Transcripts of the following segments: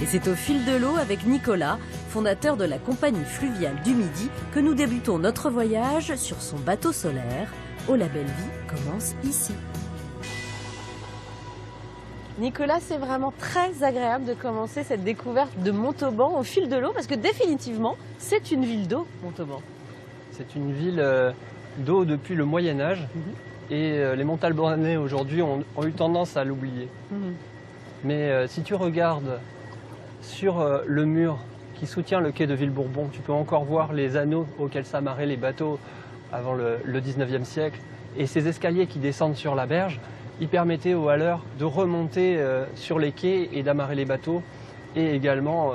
Et c'est au fil de l'eau avec Nicolas, fondateur de la compagnie fluviale du Midi, que nous débutons notre voyage sur son bateau solaire. Oh la belle vie commence ici. Nicolas, c'est vraiment très agréable de commencer cette découverte de Montauban au fil de l'eau, parce que définitivement, c'est une ville d'eau, Montauban. C'est une ville d'eau depuis le Moyen-Âge et les Montalbanais aujourd'hui ont eu tendance à l'oublier. Mais si tu regardes sur le mur qui soutient le quai de Villebourbon, tu peux encore voir les anneaux auxquels s'amarraient les bateaux avant le 19e siècle. Et ces escaliers qui descendent sur la berge, ils permettaient aux haleurs de remonter sur les quais et d'amarrer les bateaux, et également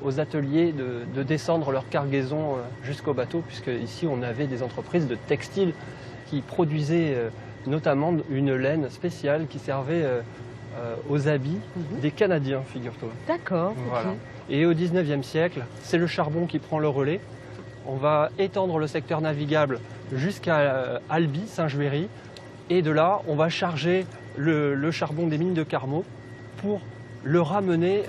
aux ateliers de descendre leur cargaison jusqu'au bateau, puisque ici on avait des entreprises de textile qui produisaient notamment une laine spéciale qui servait aux habits des Canadiens, figure-toi. D'accord. Voilà. Okay. Et au 19e siècle, c'est le charbon qui prend le relais. On va étendre le secteur navigable jusqu'à Albi, Saint-Juéry. Et de là, on va charger le charbon des mines de Carmaux pour le ramener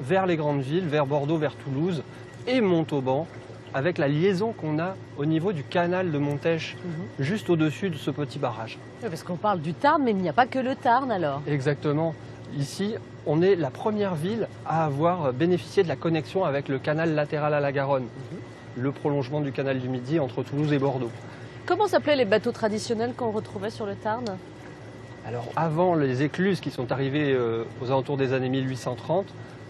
vers les grandes villes, vers Bordeaux, vers Toulouse et Montauban, avec la liaison qu'on a au niveau du canal de Montèche, juste au-dessus de ce petit barrage. Oui, parce qu'on parle du Tarn, mais il n'y a pas que le Tarn alors. Exactement. Ici, on est la première ville à avoir bénéficié de la connexion avec le canal latéral à la Garonne, le prolongement du canal du Midi entre Toulouse et Bordeaux. Comment s'appelaient les bateaux traditionnels qu'on retrouvait sur le Tarn? Alors avant les écluses qui sont arrivées aux alentours des années 1830,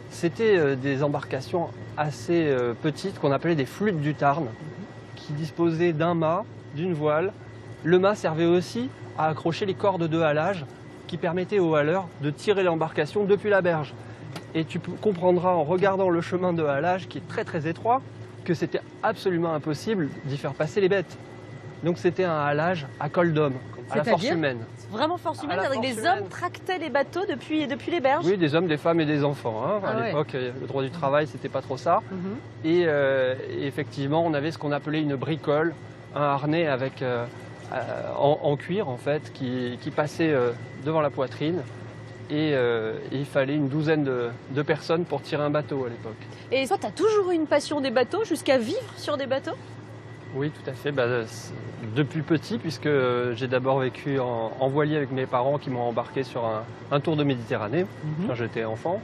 c'était des embarcations assez petites qu'on appelait des flûtes du Tarn, qui disposaient d'un mât, d'une voile. Le mât servait aussi à accrocher les cordes de halage qui permettaient aux haleurs de tirer l'embarcation depuis la berge. Et tu comprendras en regardant le chemin de halage qui est très très étroit que c'était absolument impossible d'y faire passer les bêtes. Donc c'était un halage à col d'homme, à la force humaine. Vraiment force humaine, avec des hommes tractaient les bateaux depuis les berges? Oui, des hommes, des femmes et des enfants. Hein. À l'époque, le droit du travail, c'était pas trop ça. Et effectivement, on avait ce qu'on appelait une bricole, un harnais avec, en cuir en fait, qui passait devant la poitrine. Et il fallait une douzaine de personnes pour tirer un bateau à l'époque. Et toi, tu as toujours eu une passion des bateaux, jusqu'à vivre sur des bateaux? Oui, tout à fait. Depuis petit, puisque j'ai d'abord vécu en voilier avec mes parents qui m'ont embarqué sur un tour de Méditerranée quand j'étais enfant.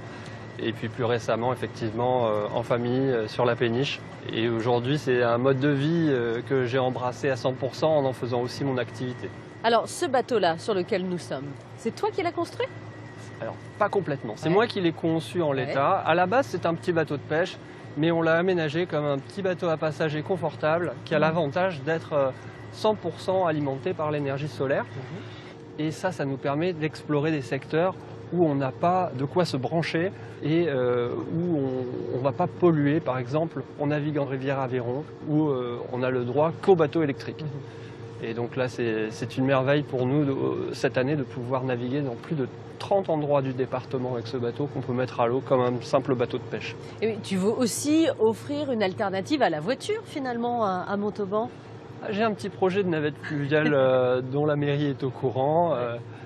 Et puis plus récemment, effectivement, en famille, sur la péniche. Et aujourd'hui, c'est un mode de vie que j'ai embrassé à 100% en faisant aussi mon activité. Alors, ce bateau-là sur lequel nous sommes, c'est toi qui l'as construit? Alors, pas complètement. C'est moi qui l'ai conçu en l'état. À la base, c'est un petit bateau de pêche. Mais on l'a aménagé comme un petit bateau à passagers confortable qui a l'avantage d'être 100% alimenté par l'énergie solaire. Et ça nous permet d'explorer des secteurs où on n'a pas de quoi se brancher et où on ne va pas polluer. Par exemple, on navigue en rivière Aveyron où on a le droit qu'au bateau électrique. Et donc là, c'est une merveille pour nous cette année de pouvoir naviguer dans plus de 30 endroits du département avec ce bateau qu'on peut mettre à l'eau comme un simple bateau de pêche. Et tu veux aussi offrir une alternative à la voiture finalement à Montauban? J'ai un petit projet de navette fluviale dont la mairie est au courant.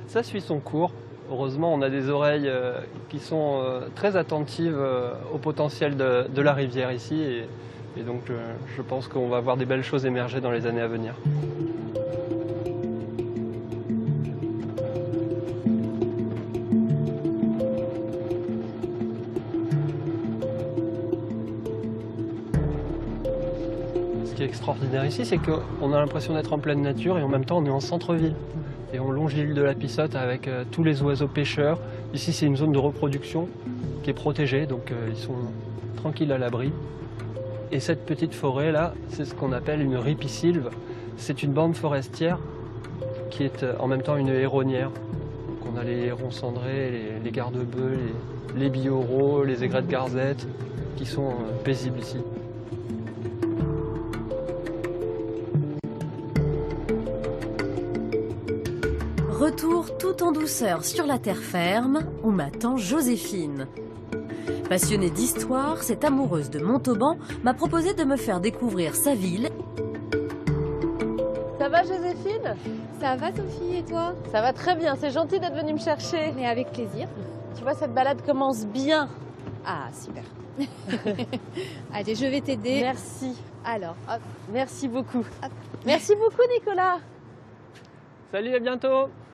Ça suit son cours. Heureusement, on a des oreilles qui sont très attentives au potentiel de la rivière ici. Et donc je pense qu'on va voir des belles choses émerger dans les années à venir. Ce qui est extraordinaire ici, c'est qu'on a l'impression d'être en pleine nature et en même temps on est en centre-ville. Et on longe l'île de la Pissotte avec tous les oiseaux pêcheurs. Ici, c'est une zone de reproduction qui est protégée, donc ils sont tranquilles à l'abri. Et cette petite forêt là, c'est ce qu'on appelle une ripisylve. C'est une bande forestière qui est en même temps une héronnière. Donc on a les hérons cendrés, les garde-bœufs, les bioraux, les aigrettes garzettes qui sont paisibles ici. Retour tout en douceur sur la terre ferme où m'attend Joséphine. Passionnée d'histoire, cette amoureuse de Montauban m'a proposé de me faire découvrir sa ville. Ça va Joséphine? Ça va Sophie, et toi? Ça va très bien, c'est gentil d'être venue me chercher. Mais avec plaisir. Tu vois, cette balade commence bien Ah, super. Allez, je vais t'aider. Merci. Alors, hop, Merci beaucoup. hop. Merci beaucoup, Nicolas. Salut, à bientôt.